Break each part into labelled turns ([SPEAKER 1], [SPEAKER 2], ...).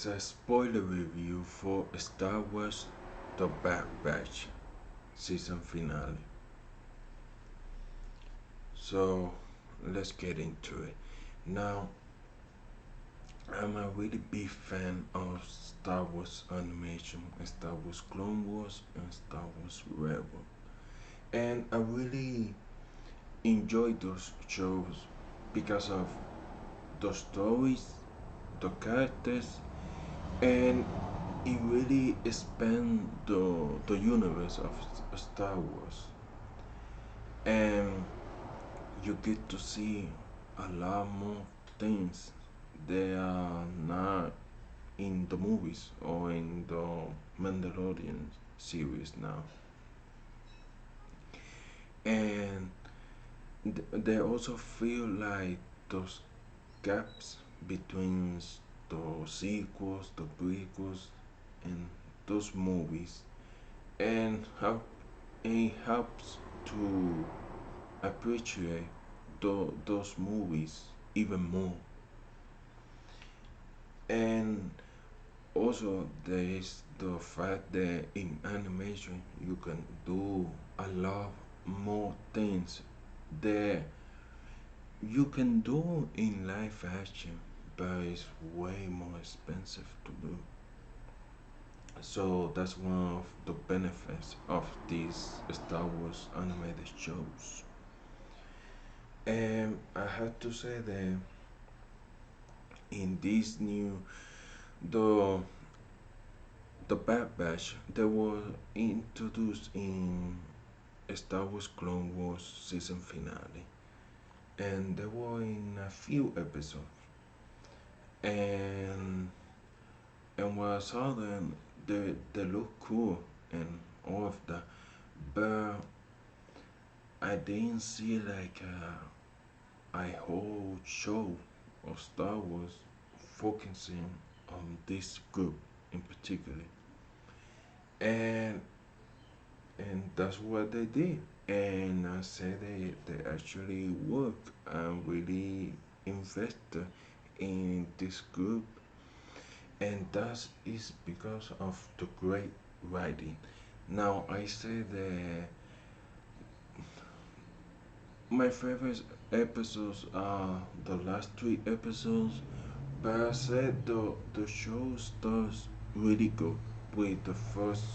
[SPEAKER 1] a spoiler review for Star Wars The Bad Batch season finale. So let's get into it. Now, I'm a really big fan of Star Wars animation, Star Wars Clone Wars, and Star Wars Rebel. And I really enjoy those shows because of the stories, the characters, and it really expands the universe of Star Wars. And you get to see a lot more things they are not in the movies or in the Mandalorian series now. And they also feel like those gaps between the sequels, the prequels, and those movies, and how it helps to appreciate those movies even more. And also, there is the fact that in animation you can do a lot more things that you can do in live action, but it's way more expensive to do. So that's one of the benefits of these Star Wars animated shows. And I had to say that in this new the the Bad Batch they were introduced in Star Wars Clone Wars season finale, and they were in a few episodes, and when I saw them, they look cool and all of that, but I didn't see like a whole show of Star Wars focusing on this group in particular, and that's what they did. And I said they actually work and really invested in this group, and that is because of the great writing. Now I say that my favorite episodes are the last three episodes, but I said the show starts really good with the first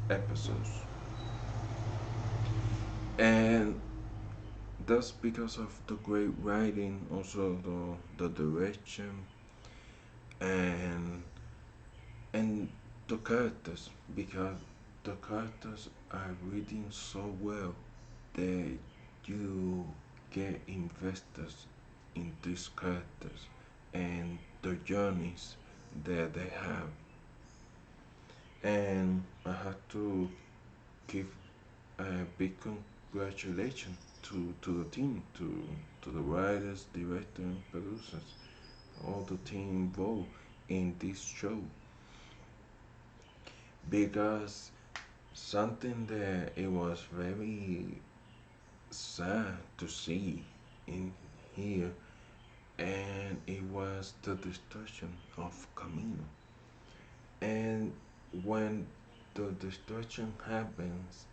[SPEAKER 1] episodes, and that's because of the great writing, also the direction, and and the characters, because the characters are reading so well that you get invested in these characters and the journeys that they have. And I had to give a big congratulations to the team, to the writers, director, and producers, all the team involved in this show, because something that it was very sad to see in here, and it was the destruction of Camino. And when the destruction happens,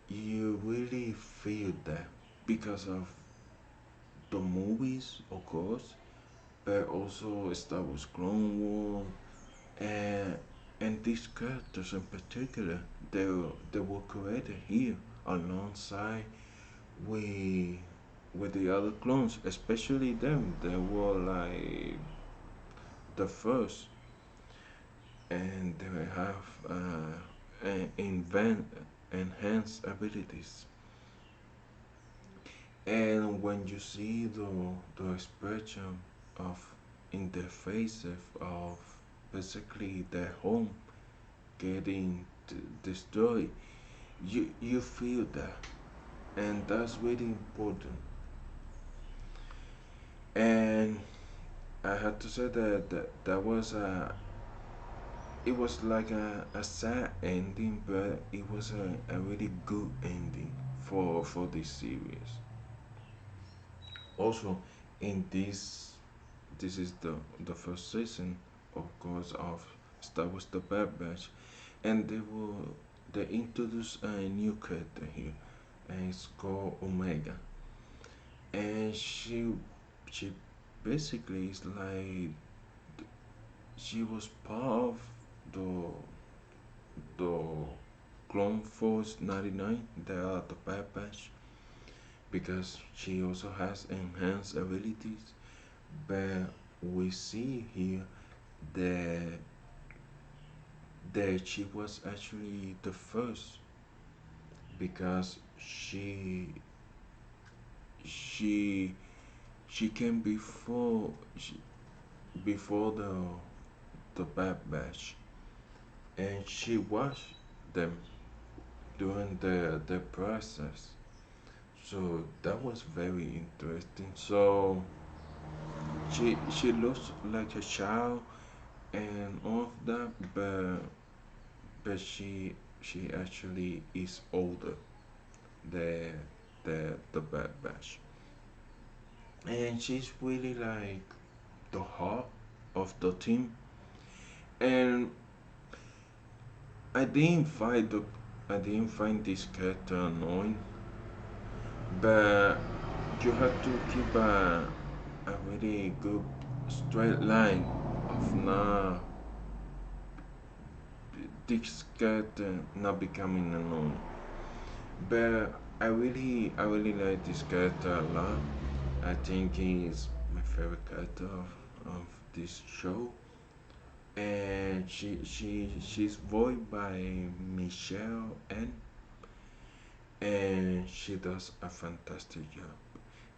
[SPEAKER 1] you really feel that because of the movies, of course, but also Star Wars Clone Wars, and these characters in particular, they were created here alongside with the other clones, especially them. They were like the first, and they have invent enhanced abilities. And when you see the expression of in their faces of basically their home getting destroyed, you feel that, and that's really important. And I had to say that was it was like a sad ending, but it was a really good ending for this series. Also, in this is the first season. of course, of Star Wars: The Bad Batch, and they introduced a new character here, and it's called Omega, and she basically is like she was part of the the Clone Force 99, they are the Bad Batch, because she also has enhanced abilities. But we see here that she was actually the first, because she she came before the Bad Batch, and she watched them during the process. So that was very interesting. So she looks like a child and all of that, but she actually is older than the Bad Batch, and she's really like the heart of the team. And I didn't find the I didn't find this character annoying, but you have to keep a really good straight line of not this character not becoming annoying. But I really like this character a lot. I think he is my favorite character of this show. And she's voiced by Michelle and she does a fantastic job.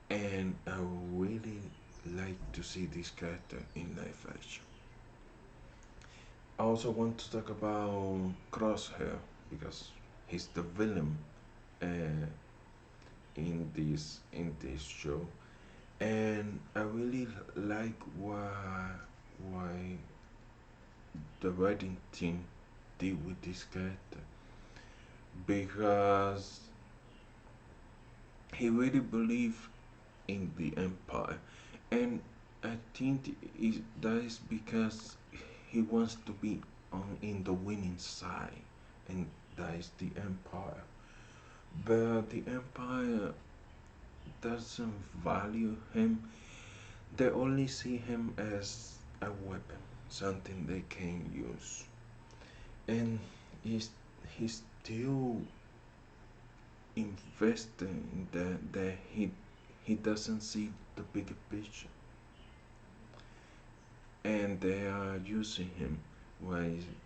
[SPEAKER 1] And I really like to see this character in live action. I also want to talk about Crosshair because he's the villain uh, in this show, and I really like why the writing team did with this character, because he really believed in the Empire, and I think that is because he wants to be on in the winning side, and that is the Empire. But the Empire doesn't value him. They only see him as a weapon, something they can use, and he's he's still investing in that he doesn't see the bigger picture, and they are using him wisely.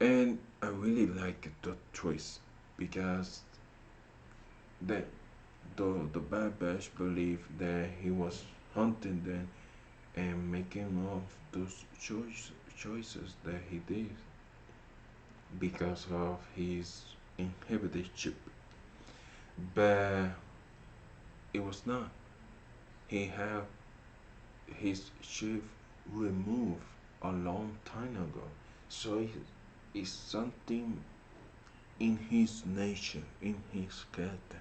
[SPEAKER 1] And I really like the twist because the the Bad Batch believed that he was hunting them and making of those choices that he did because of his inhibited chip. But it was not. He had his chip removed a long time ago. So it's something in his nature, in his character.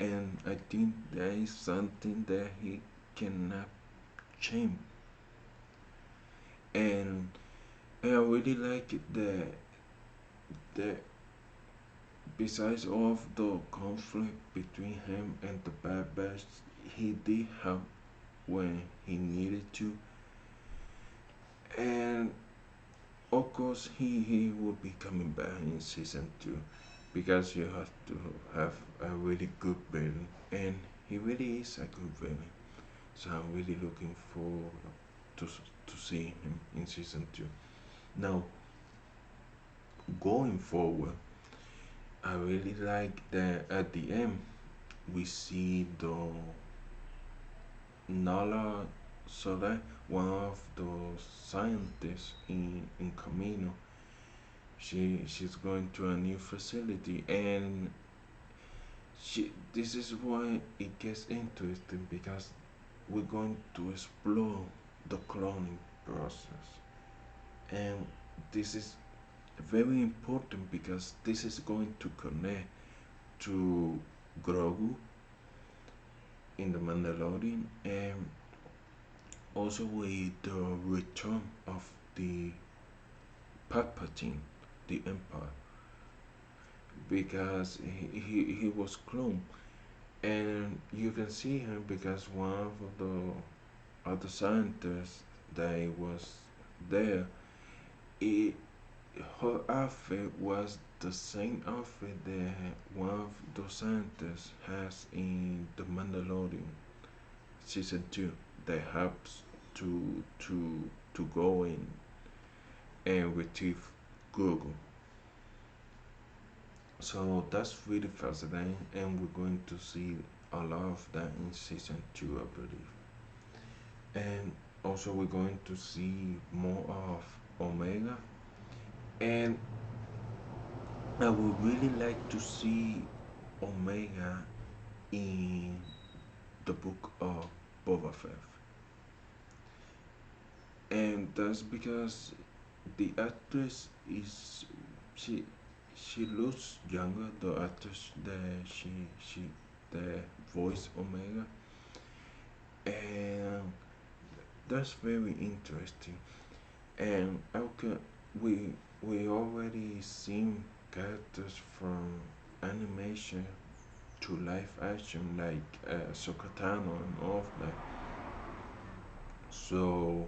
[SPEAKER 1] And I think that is something that he cannot change. And I really like it that besides all of the conflict between him and the Bad Batch, he did help when he needed to. And of course, he will be coming back in season 2 because you have to have a really good villain. And he really is a good villain. So I'm really looking forward to see him in season 2. Now, going forward, I really like that at the end we see the Nala Soda, one of the scientists in Camino. She's going to a new facility, and this is why it gets interesting because we're going to explore the cloning process, and this is very important because this is going to connect to Grogu in the Mandalorian, and also with the return of the Palpatine, the Empire, because he was clone, and you can see him because one of the scientists that was there, it, her outfit was the same outfit that one of the scientists has in The Mandalorian season 2 that helps to go in and retrieve Google. So that's really fascinating, and we're going to see a lot of that in season 2, I believe. And also, we're going to see more of Omega, and I would really like to see Omega in the book of Boba Fett, and that's because the actress is she she looks younger. The actress that she the voice Omega, and that's very interesting. And okay, we we already seen characters from animation to live action like Sokatano and all of that. So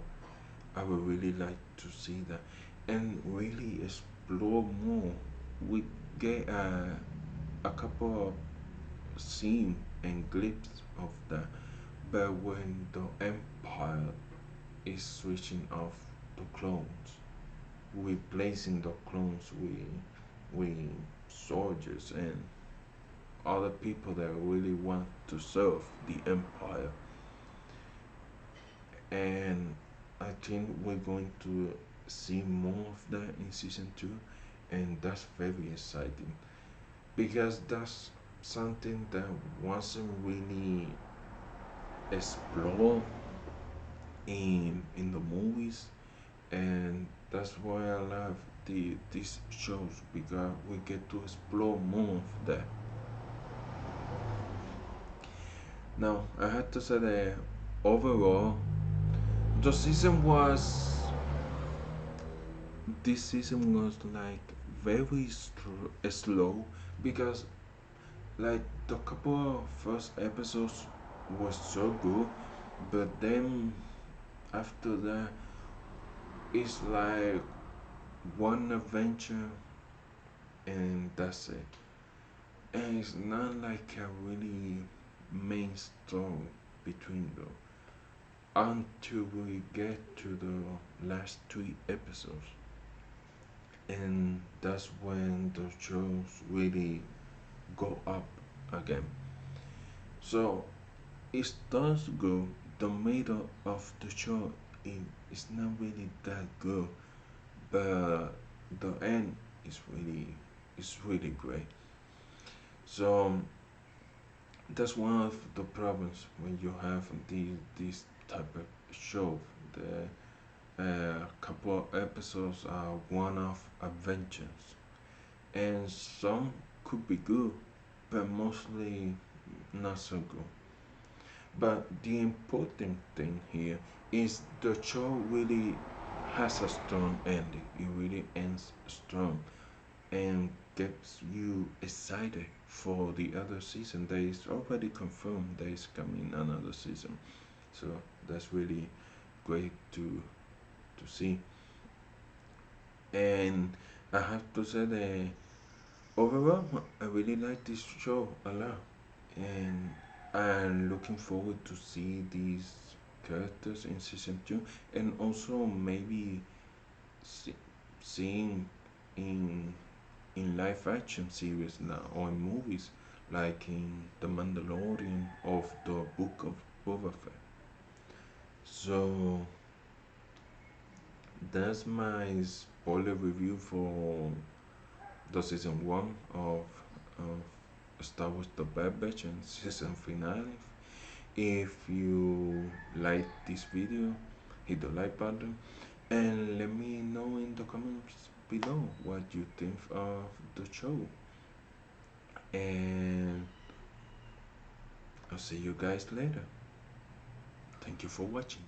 [SPEAKER 1] I would really like to see that and really explore more. We get a couple of scenes and glimpses of that, but when the Empire is switching off the clones, replacing the clones with soldiers and other people that really want to serve the Empire, and I think we're going to see more of that in season 2, and that's very exciting because that's something that wasn't really explored in the movies, and that's why I love these shows because we get to explore more of that. Now I had to say that overall the season was this season was like very slow because like the couple of first episodes was so good, but then after that it's like one adventure and that's it, and it's not like a really main story between them until we get to the last 3 episodes, and that's when the shows really go up again. So it does go. The middle of the show is not really that good, but the end is really great. So that's one of the problems when you have this type of show. The couple of episodes are one-off adventures, and some could be good, but mostly not so good. But the important thing here is the show really has a strong ending. It really ends strong and gets you excited for the other season. That is already confirmed there is coming another season. So that's really great to see. And I have to say that overall, I really like this show a lot, and I'm looking forward to see these characters in season 2, and also maybe see, seeing in live action series now or in movies like in The Mandalorian of the Book of Boba Fett. So that's my spoiler review for the season 1 of Star Wars The Bad Batch and season finale. If you like this video, hit the like button and let me know in the comments below what you think of the show. And I'll see you guys later. Thank you for watching.